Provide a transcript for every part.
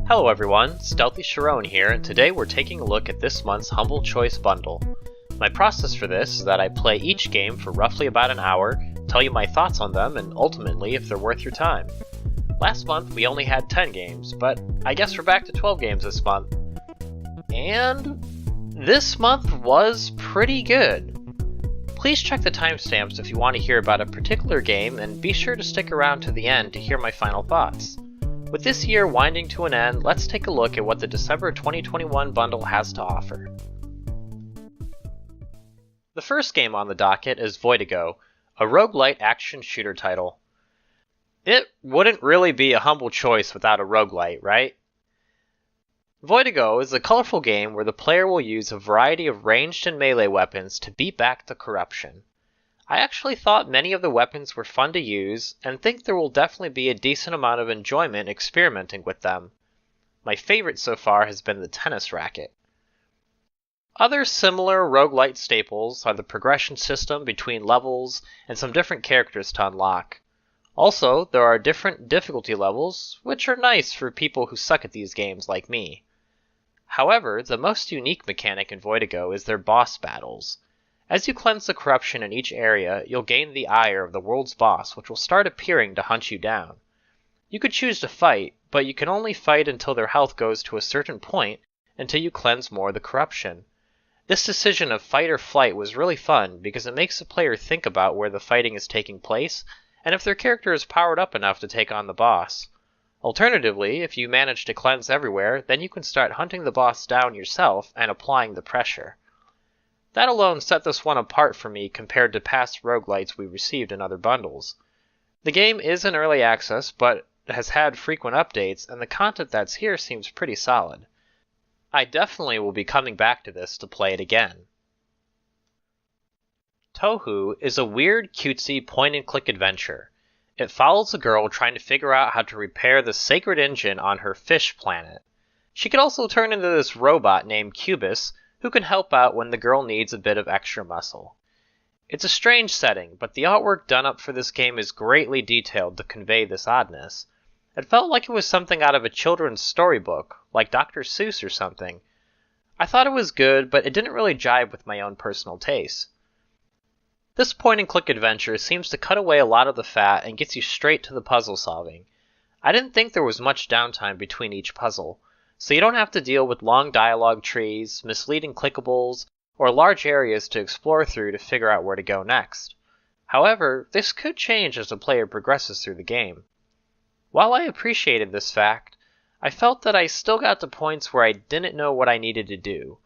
Hello everyone, Stealthy Sharon here, and today we're taking a look at this month's Humble Choice bundle. My process for this is that I play each game for roughly about an hour, tell you my thoughts on them, and ultimately if they're worth your time. Last month we only had 10 games, but I guess we're back to 12 games this month. And this month was pretty good. Please check the timestamps if you want to hear about a particular game, and be sure to stick around to the end to hear my final thoughts. With this year winding to an end, let's take a look at what the December 2021 bundle has to offer. The first game on the docket is Voidigo, a roguelite action shooter title. It wouldn't really be a humble choice without a roguelite, right? Voidigo is a colorful game where the player will use a variety of ranged and melee weapons to beat back the corruption. I actually thought many of the weapons were fun to use, and think there will definitely be a decent amount of enjoyment experimenting with them. My favorite so far has been the tennis racket. Other similar roguelite staples are the progression system between levels and some different characters to unlock. Also, there are different difficulty levels, which are nice for people who suck at these games like me. However, the most unique mechanic in Voidigo is their boss battles. As you cleanse the corruption in each area, you'll gain the ire of the world's boss, which will start appearing to hunt you down. You could choose to fight, but you can only fight until their health goes to a certain point until you cleanse more of the corruption. This decision of fight or flight was really fun because it makes the player think about where the fighting is taking place and if their character is powered up enough to take on the boss. Alternatively, if you manage to cleanse everywhere, then you can start hunting the boss down yourself and applying the pressure. That alone set this one apart for me compared to past roguelites we received in other bundles. The game is in early access, but has had frequent updates, and the content that's here seems pretty solid. I definitely will be coming back to this to play it again. Tohu is a weird, cutesy point-and-click adventure. It follows a girl trying to figure out how to repair the sacred engine on her fish planet. She could also turn into this robot named Cubus, who can help out when the girl needs a bit of extra muscle. It's a strange setting, but the artwork done up for this game is greatly detailed to convey this oddness. It felt like it was something out of a children's storybook, like Dr. Seuss or something. I thought it was good, but it didn't really jive with my own personal taste. This point-and-click adventure seems to cut away a lot of the fat and gets you straight to the puzzle solving. I didn't think there was much downtime between each puzzle, so you don't have to deal with long dialogue trees, misleading clickables, or large areas to explore through to figure out where to go next. However, this could change as the player progresses through the game. While I appreciated this fact, I felt that I still got to points where I didn't know what I needed to do.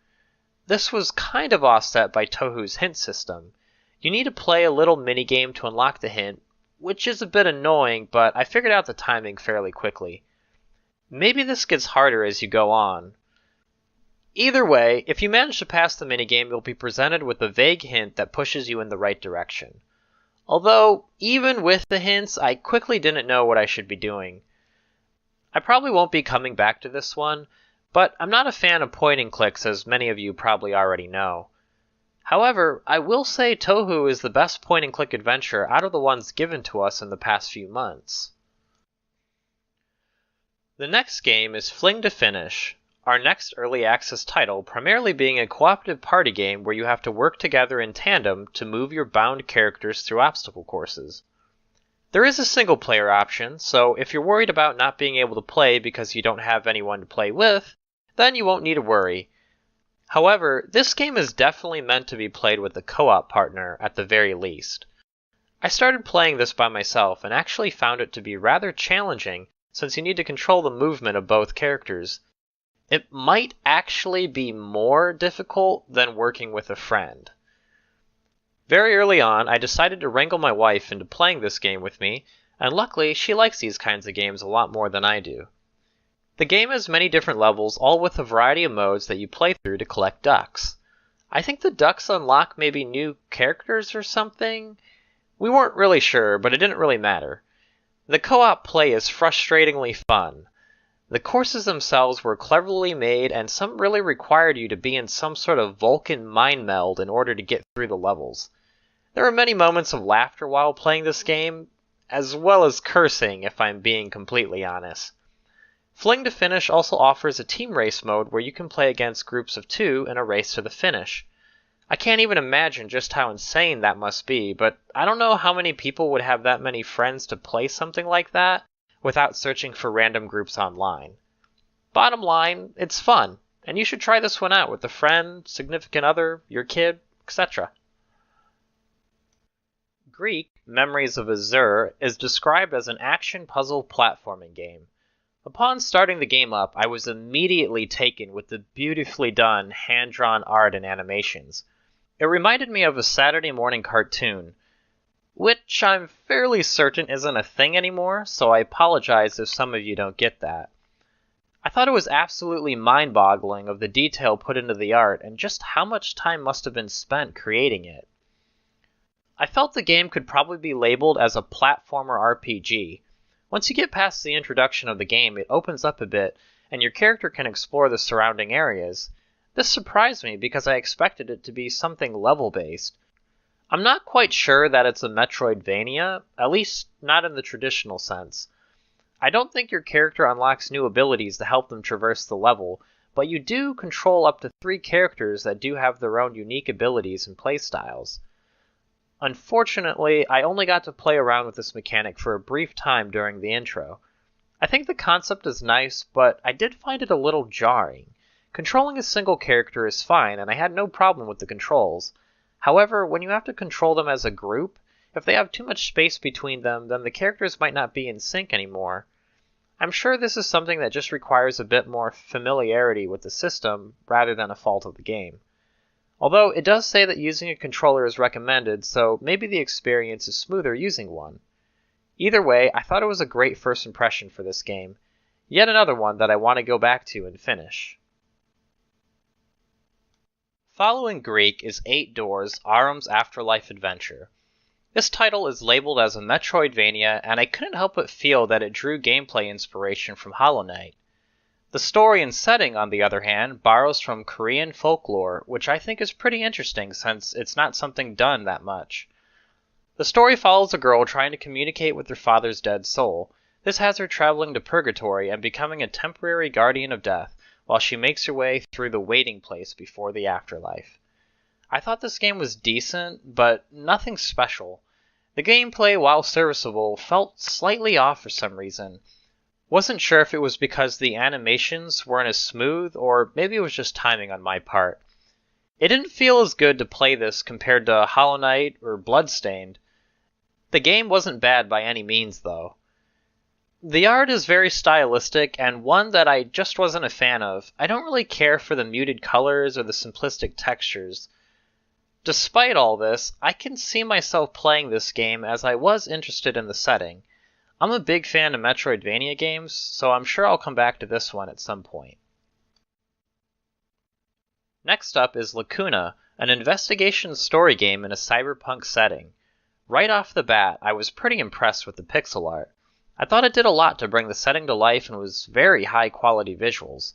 This was kind of offset by Tohu's hint system. You need to play a little minigame to unlock the hint, which is a bit annoying, but I figured out the timing fairly quickly. Maybe this gets harder as you go on. Either way, if you manage to pass the minigame, you'll be presented with a vague hint that pushes you in the right direction. Although, even with the hints, I quickly didn't know what I should be doing. I probably won't be coming back to this one, but I'm not a fan of point-and-clicks, as many of you probably already know. However, I will say Tohu is the best point-and-click adventure out of the ones given to us in the past few months. The next game is Fling to Finish, our next early access title, primarily being a cooperative party game where you have to work together in tandem to move your bound characters through obstacle courses. There is a single-player option, so if you're worried about not being able to play because you don't have anyone to play with, then you won't need to worry. However, this game is definitely meant to be played with a co-op partner at the very least. I started playing this by myself and actually found it to be rather challenging since you need to control the movement of both characters. It might actually be more difficult than working with a friend. Very early on, I decided to wrangle my wife into playing this game with me, and luckily she likes these kinds of games a lot more than I do. The game has many different levels, all with a variety of modes that you play through to collect ducks. I think the ducks unlock maybe new characters or something? We weren't really sure, but it didn't really matter. The co-op play is frustratingly fun. The courses themselves were cleverly made, and some really required you to be in some sort of Vulcan mind meld in order to get through the levels. There were many moments of laughter while playing this game, as well as cursing if I'm being completely honest. Fling to Finish also offers a team race mode where you can play against groups of 2 in a race to the finish. I can't even imagine just how insane that must be, but I don't know how many people would have that many friends to play something like that without searching for random groups online. Bottom line, it's fun, and you should try this one out with a friend, significant other, your kid, etc. Greak, Memories of Azur, is described as an action puzzle platforming game. Upon starting the game up, I was immediately taken with the beautifully done, hand-drawn art and animations. It reminded me of a Saturday morning cartoon, which I'm fairly certain isn't a thing anymore, so I apologize if some of you don't get that. I thought it was absolutely mind-boggling of the detail put into the art and just how much time must have been spent creating it. I felt the game could probably be labeled as a platformer RPG. Once you get past the introduction of the game, it opens up a bit, and your character can explore the surrounding areas. This surprised me because I expected it to be something level-based. I'm not quite sure that it's a Metroidvania, at least not in the traditional sense. I don't think your character unlocks new abilities to help them traverse the level, but you do control up to 3 characters that do have their own unique abilities and playstyles. Unfortunately, I only got to play around with this mechanic for a brief time during the intro. I think the concept is nice, but I did find it a little jarring. Controlling a single character is fine, and I had no problem with the controls. However, when you have to control them as a group, if they have too much space between them, then the characters might not be in sync anymore. I'm sure this is something that just requires a bit more familiarity with the system, rather than a fault of the game. Although it does say that using a controller is recommended, so maybe the experience is smoother using one. Either way, I thought it was a great first impression for this game. Yet another one that I want to go back to and finish. Following Greak is 8 Doors, Arum's Afterlife adventure. This title is labeled as a Metroidvania, and I couldn't help but feel that it drew gameplay inspiration from Hollow Knight. The story and setting, on the other hand, borrows from Korean folklore, which I think is pretty interesting since it's not something done that much. The story follows a girl trying to communicate with her father's dead soul. This has her traveling to purgatory and becoming a temporary guardian of death, while she makes her way through the waiting place before the afterlife. I thought this game was decent, but nothing special. The gameplay, while serviceable, felt slightly off for some reason. Wasn't sure if it was because the animations weren't as smooth, or maybe it was just timing on my part. It didn't feel as good to play this compared to Hollow Knight or Bloodstained. The game wasn't bad by any means, though. The art is very stylistic, and one that I just wasn't a fan of. I don't really care for the muted colors or the simplistic textures. Despite all this, I can see myself playing this game as I was interested in the setting. I'm a big fan of Metroidvania games, so I'm sure I'll come back to this one at some point. Next up is Lacuna, an investigation story game in a cyberpunk setting. Right off the bat, I was pretty impressed with the pixel art. I thought it did a lot to bring the setting to life and was very high quality visuals.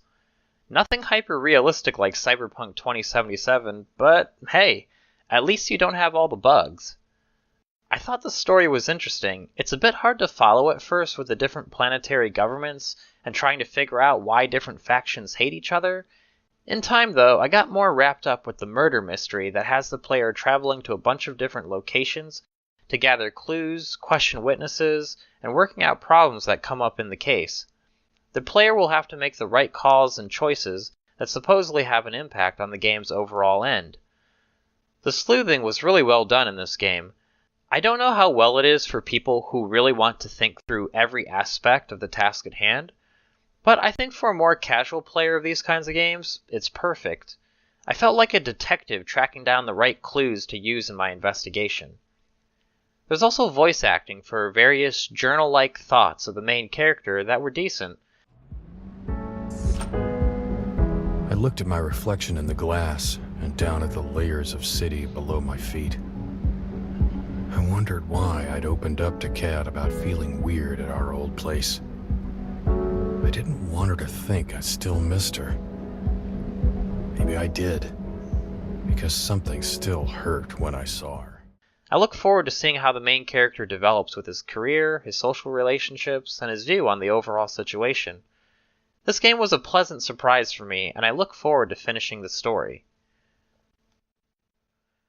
Nothing hyper-realistic like Cyberpunk 2077, but hey, at least you don't have all the bugs. I thought the story was interesting. It's a bit hard to follow at first with the different planetary governments and trying to figure out why different factions hate each other. In time, though, I got more wrapped up with the murder mystery that has the player traveling to a bunch of different locations to gather clues, question witnesses, and working out problems that come up in the case. The player will have to make the right calls and choices that supposedly have an impact on the game's overall end. The sleuthing was really well done in this game. I don't know how well it is for people who really want to think through every aspect of the task at hand, but I think for a more casual player of these kinds of games, it's perfect. I felt like a detective tracking down the right clues to use in my investigation. There's also voice acting for various journal-like thoughts of the main character that were decent. I looked at my reflection in the glass and down at the layers of city below my feet. I wondered why I'd opened up to Kat about feeling weird at our old place. I didn't want her to think I still missed her. Maybe I did, because something still hurt when I saw her. I look forward to seeing how the main character develops with his career, his social relationships, and his view on the overall situation. This game was a pleasant surprise for me, and I look forward to finishing the story.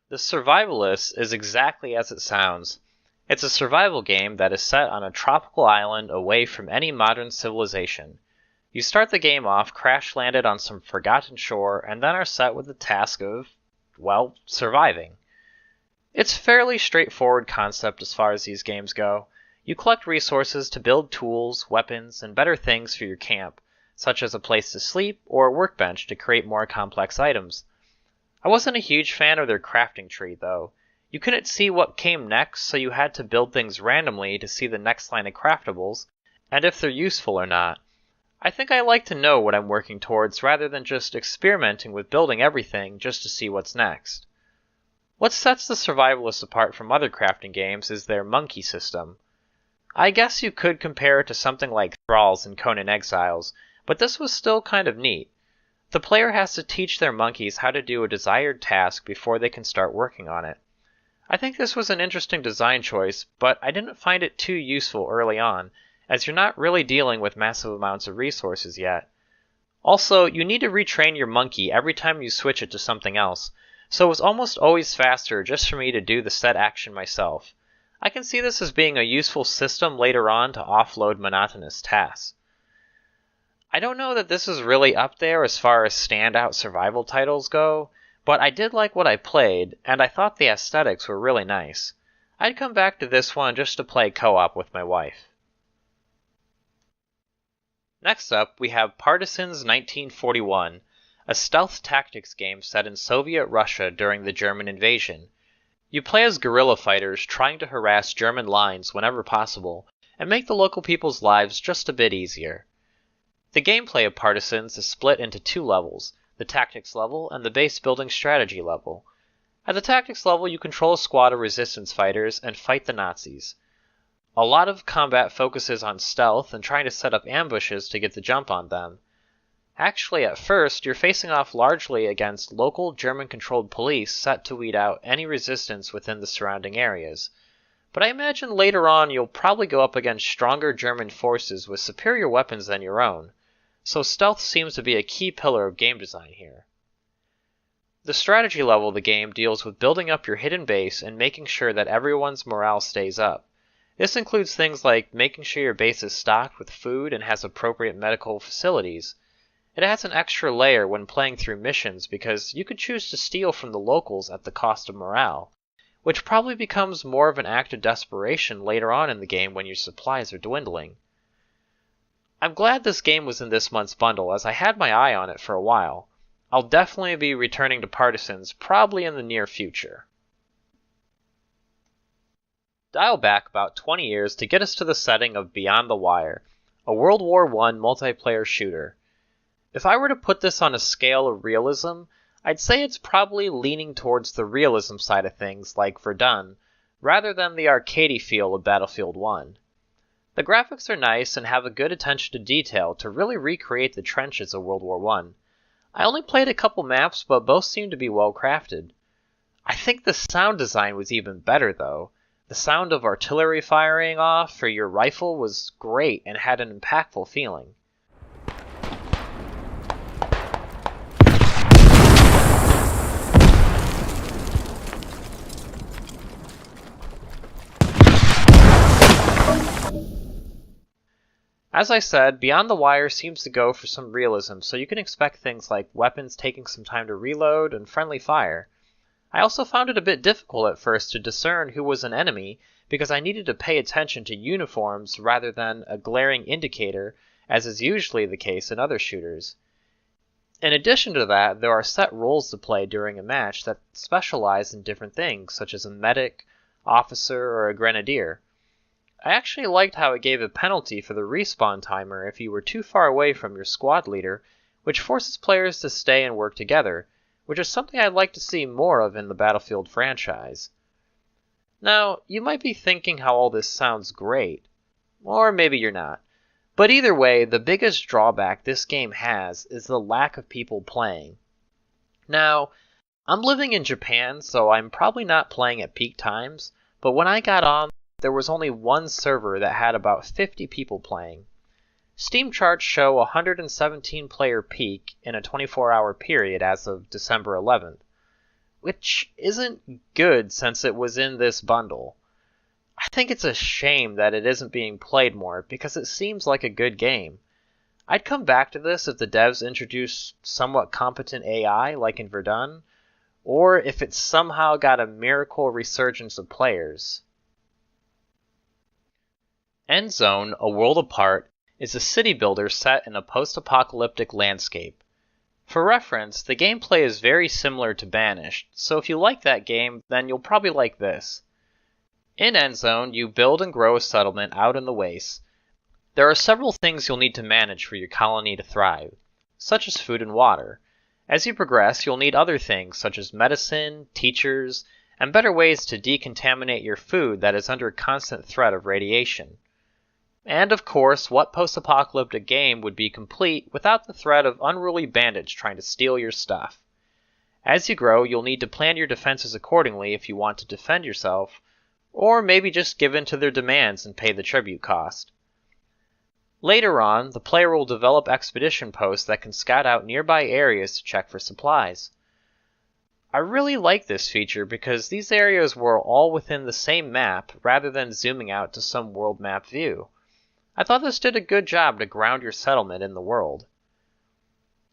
The Survivalists is exactly as it sounds. It's a survival game that is set on a tropical island away from any modern civilization. You start the game off crash-landed on some forgotten shore, and then are set with the task of, well, surviving. It's a fairly straightforward concept as far as these games go. You collect resources to build tools, weapons, and better things for your camp, such as a place to sleep or a workbench to create more complex items. I wasn't a huge fan of their crafting tree, though. You couldn't see what came next, so you had to build things randomly to see the next line of craftables, and if they're useful or not. I think I like to know what I'm working towards rather than just experimenting with building everything just to see what's next. What sets the Survivalists apart from other crafting games is their monkey system. I guess you could compare it to something like Thralls in Conan Exiles, but this was still kind of neat. The player has to teach their monkeys how to do a desired task before they can start working on it. I think this was an interesting design choice, but I didn't find it too useful early on, as you're not really dealing with massive amounts of resources yet. Also, you need to retrain your monkey every time you switch it to something else, so it was almost always faster just for me to do the set action myself. I can see this as being a useful system later on to offload monotonous tasks. I don't know that this is really up there as far as standout survival titles go, but I did like what I played, and I thought the aesthetics were really nice. I'd come back to this one just to play co-op with my wife. Next up, we have Partisans 1941, a stealth tactics game set in Soviet Russia during the German invasion. You play as guerrilla fighters trying to harass German lines whenever possible, and make the local people's lives just a bit easier. The gameplay of Partisans is split into two levels, the tactics level and the base building strategy level. At the tactics level, you control a squad of resistance fighters and fight the Nazis. A lot of combat focuses on stealth and trying to set up ambushes to get the jump on them. Actually, at first, you're facing off largely against local German-controlled police set to weed out any resistance within the surrounding areas. But I imagine later on you'll probably go up against stronger German forces with superior weapons than your own, so stealth seems to be a key pillar of game design here. The strategy level of the game deals with building up your hidden base and making sure that everyone's morale stays up. This includes things like making sure your base is stocked with food and has appropriate medical facilities. It adds an extra layer when playing through missions because you could choose to steal from the locals at the cost of morale, which probably becomes more of an act of desperation later on in the game when your supplies are dwindling. I'm glad this game was in this month's bundle as I had my eye on it for a while. I'll definitely be returning to Partisans probably in the near future. Dial back about 20 years to get us to the setting of Beyond the Wire, a World War I multiplayer shooter. If I were to put this on a scale of realism, I'd say it's probably leaning towards the realism side of things like Verdun, rather than the arcadey feel of Battlefield 1. The graphics are nice and have a good attention to detail to really recreate the trenches of World War I. I only played a couple maps, but both seemed to be well crafted. I think the sound design was even better though. The sound of artillery firing off for your rifle was great and had an impactful feeling. As I said, Beyond the Wire seems to go for some realism, so you can expect things like weapons taking some time to reload and friendly fire. I also found it a bit difficult at first to discern who was an enemy because I needed to pay attention to uniforms rather than a glaring indicator, as is usually the case in other shooters. In addition to that, there are set roles to play during a match that specialize in different things, such as a medic, officer, or a grenadier. I actually liked how it gave a penalty for the respawn timer if you were too far away from your squad leader, which forces players to stay and work together, which is something I'd like to see more of in the Battlefield franchise. Now, you might be thinking how all this sounds great, or maybe you're not. But either way, the biggest drawback this game has is the lack of people playing. Now, I'm living in Japan, so I'm probably not playing at peak times, but when I got on, there was only one server that had about 50 people playing. Steam charts show a 117 player peak in a 24-hour period as of December 11th, which isn't good since it was in this bundle. I think it's a shame that it isn't being played more because it seems like a good game. I'd come back to this if the devs introduced somewhat competent AI like in Verdun, or if it somehow got a miracle resurgence of players. Endzone, A World Apart, is a city builder set in a post-apocalyptic landscape. For reference, the gameplay is very similar to Banished, so if you like that game, then you'll probably like this. In Endzone, you build and grow a settlement out in the wastes. There are several things you'll need to manage for your colony to thrive, such as food and water. As you progress, you'll need other things such as medicine, teachers, and better ways to decontaminate your food that is under constant threat of radiation. And of course, what post-apocalyptic game would be complete without the threat of unruly bandits trying to steal your stuff? As you grow, you'll need to plan your defenses accordingly if you want to defend yourself, or maybe just give in to their demands and pay the tribute cost. Later on, the player will develop expedition posts that can scout out nearby areas to check for supplies. I really like this feature because these areas were all within the same map rather than zooming out to some world map view. I thought this did a good job to ground your settlement in the world.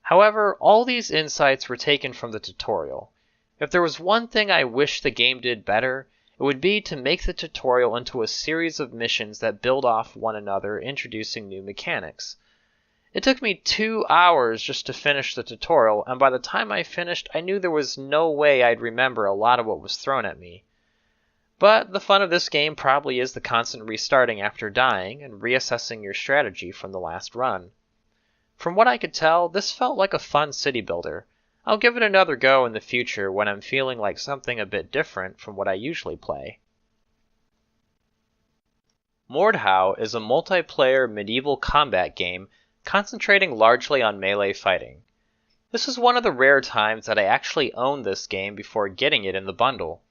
However, all these insights were taken from the tutorial. If there was one thing I wish the game did better, it would be to make the tutorial into a series of missions that build off one another, introducing new mechanics. It took me 2 hours just to finish the tutorial, and by the time I finished, I knew there was no way I'd remember a lot of what was thrown at me. But the fun of this game probably is the constant restarting after dying and reassessing your strategy from the last run. From what I could tell, this felt like a fun city builder. I'll give it another go in the future when I'm feeling like something a bit different from what I usually play. Mordhau is a multiplayer medieval combat game concentrating largely on melee fighting. This is one of the rare times that I actually owned this game before getting it in the bundle.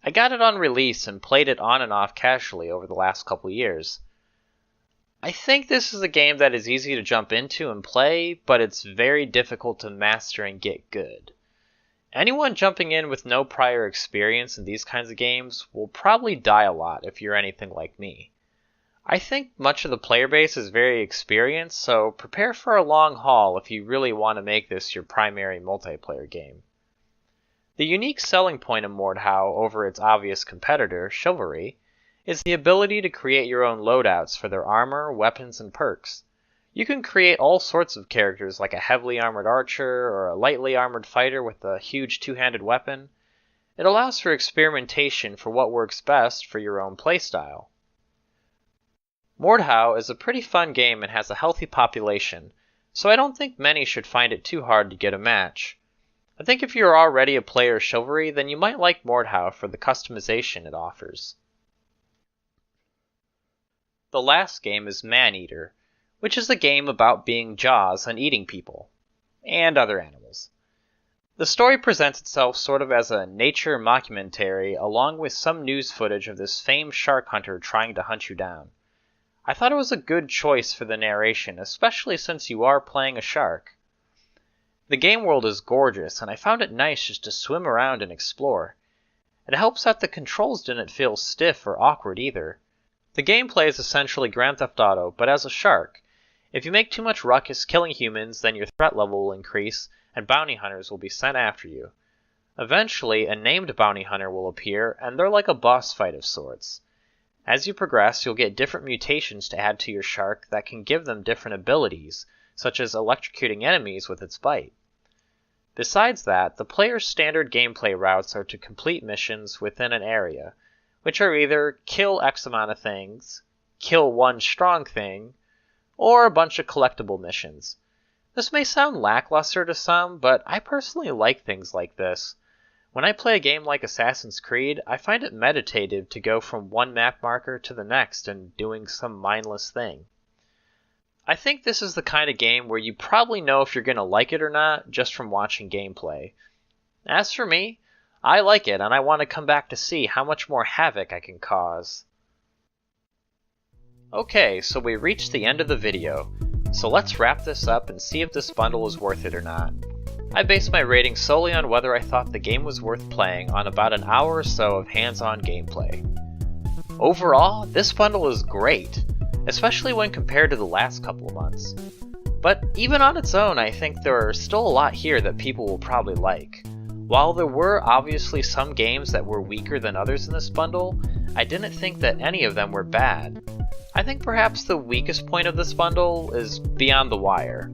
I got it on release and played it on and off casually over the last couple years. I think this is a game that is easy to jump into and play, but it's very difficult to master and get good. Anyone jumping in with no prior experience in these kinds of games will probably die a lot if you're anything like me. I think much of the player base is very experienced, so prepare for a long haul if you really want to make this your primary multiplayer game. The unique selling point of Mordhau over its obvious competitor, Chivalry, is the ability to create your own loadouts for their armor, weapons, and perks. You can create all sorts of characters like a heavily armored archer or a lightly armored fighter with a huge two-handed weapon. It allows for experimentation for what works best for your own playstyle. Mordhau is a pretty fun game and has a healthy population, so I don't think many should find it too hard to get a match. I think if you're already a player of Chivalry, then you might like Mordhau for the customization it offers. The last game is Maneater, which is a game about being Jaws and eating people, and other animals. The story presents itself sort of as a nature mockumentary along with some news footage of this famed shark hunter trying to hunt you down. I thought it was a good choice for the narration, especially since you are playing a shark. The game world is gorgeous, and I found it nice just to swim around and explore. It helps that the controls didn't feel stiff or awkward either. The gameplay is essentially Grand Theft Auto, but as a shark. If you make too much ruckus killing humans, then your threat level will increase, and bounty hunters will be sent after you. Eventually, a named bounty hunter will appear, and they're like a boss fight of sorts. As you progress, you'll get different mutations to add to your shark that can give them different abilities, such as electrocuting enemies with its bite. Besides that, the player's standard gameplay routes are to complete missions within an area, which are either kill X amount of things, kill one strong thing, or a bunch of collectible missions. This may sound lackluster to some, but I personally like things like this. When I play a game like Assassin's Creed, I find it meditative to go from one map marker to the next and doing some mindless thing. I think this is the kind of game where you probably know if you're going to like it or not just from watching gameplay. As for me, I like it and I want to come back to see how much more havoc I can cause. Okay, so we reached the end of the video, so let's wrap this up and see if this bundle is worth it or not. I based my rating solely on whether I thought the game was worth playing on about an hour or so of hands-on gameplay. Overall, this bundle is great, especially when compared to the last couple of months. But even on its own, I think there are still a lot here that people will probably like. While there were obviously some games that were weaker than others in this bundle, I didn't think that any of them were bad. I think perhaps the weakest point of this bundle is Beyond the Wire.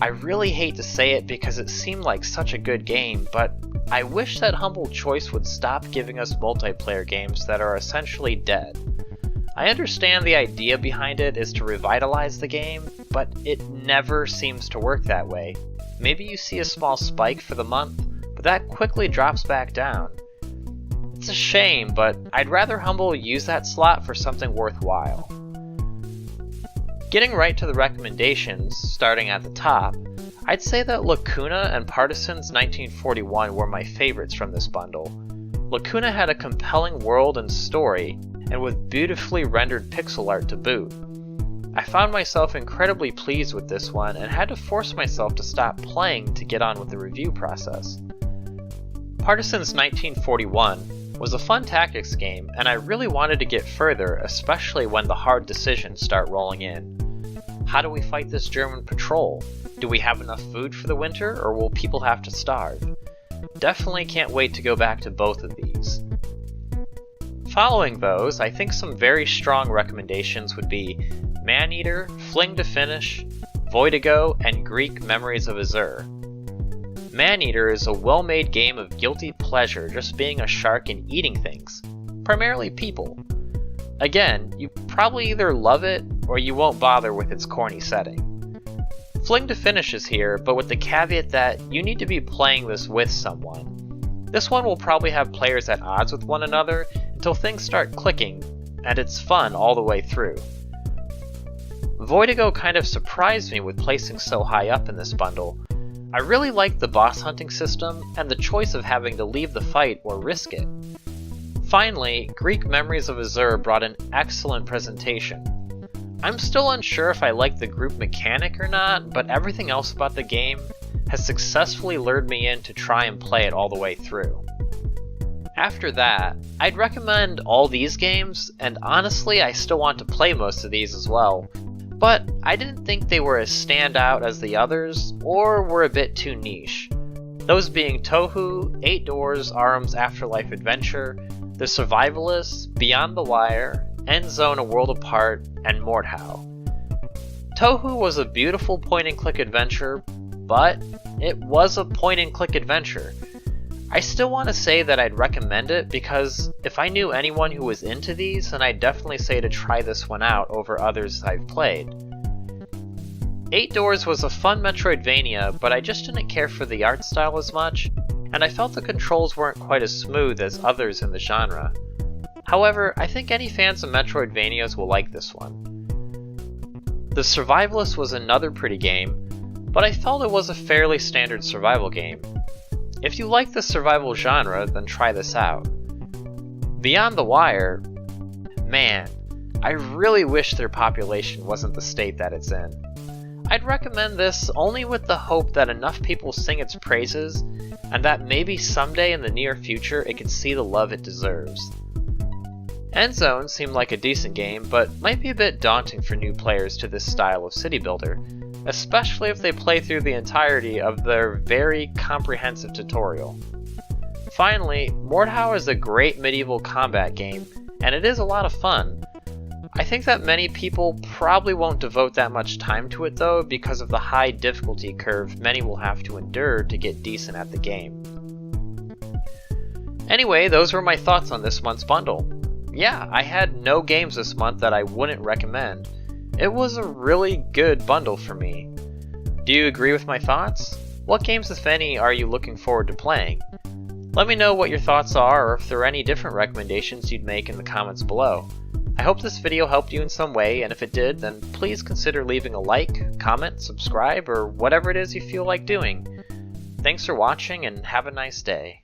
I really hate to say it because it seemed like such a good game, but I wish that Humble Choice would stop giving us multiplayer games that are essentially dead. I understand the idea behind it is to revitalize the game, but it never seems to work that way. Maybe you see a small spike for the month, but that quickly drops back down. It's a shame, but I'd rather Humble use that slot for something worthwhile. Getting right to the recommendations, starting at the top, I'd say that Lacuna and Partisans 1941 were my favorites from this bundle. Lacuna had a compelling world and story, and with beautifully rendered pixel art to boot. I found myself incredibly pleased with this one and had to force myself to stop playing to get on with the review process. Partisans 1941 was a fun tactics game, and I really wanted to get further, especially when the hard decisions start rolling in. How do we fight this German patrol? Do we have enough food for the winter, or will people have to starve? Definitely can't wait to go back to both of these. Following those, I think some very strong recommendations would be Maneater, Fling to Finish, Voidigo, and Greak Memories of Azur. Maneater is a well-made game of guilty pleasure just being a shark and eating things, primarily people. Again, you probably either love it or you won't bother with its corny setting. Fling to Finish is here, but with the caveat that you need to be playing this with someone. This one will probably have players at odds with one another until things start clicking, and it's fun all the way through. Voidigo kind of surprised me with placing so high up in this bundle. I really liked the boss hunting system and the choice of having to leave the fight or risk it. Finally, Greak Memories of Azur brought an excellent presentation. I'm still unsure if I like the group mechanic or not, but everything else about the game has successfully lured me in to try and play it all the way through. After that, I'd recommend all these games, and honestly I still want to play most of these as well, but I didn't think they were as standout as the others, or were a bit too niche. Those being Tohu, 8 Doors, Arum's Afterlife Adventure, The Survivalists, Beyond the Wire, Endzone A World Apart, and Mordhau. Tohu was a beautiful point-and-click adventure, but it was a point-and-click adventure. I still want to say that I'd recommend it because if I knew anyone who was into these, then I'd definitely say to try this one out over others I've played. 8 Doors was a fun Metroidvania, but I just didn't care for the art style as much, and I felt the controls weren't quite as smooth as others in the genre. However, I think any fans of Metroidvanias will like this one. The Survivalists was another pretty game, but I felt it was a fairly standard survival game. If you like the survival genre, then try this out. Beyond the Wire, man, I really wish their population wasn't the state that it's in. I'd recommend this only with the hope that enough people sing its praises, and that maybe someday in the near future it can see the love it deserves. Endzone seemed like a decent game, but might be a bit daunting for new players to this style of city builder, especially if they play through the entirety of their very comprehensive tutorial. Finally, Mordhau is a great medieval combat game, and it is a lot of fun. I think that many people probably won't devote that much time to it though because of the high difficulty curve many will have to endure to get decent at the game. Anyway, those were my thoughts on this month's bundle. Yeah, I had no games this month that I wouldn't recommend. It was a really good bundle for me. Do you agree with my thoughts? What games, if any, are you looking forward to playing? Let me know what your thoughts are or if there are any different recommendations you'd make in the comments below. I hope this video helped you in some way, and if it did, then please consider leaving a like, comment, subscribe, or whatever it is you feel like doing. Thanks for watching, and have a nice day.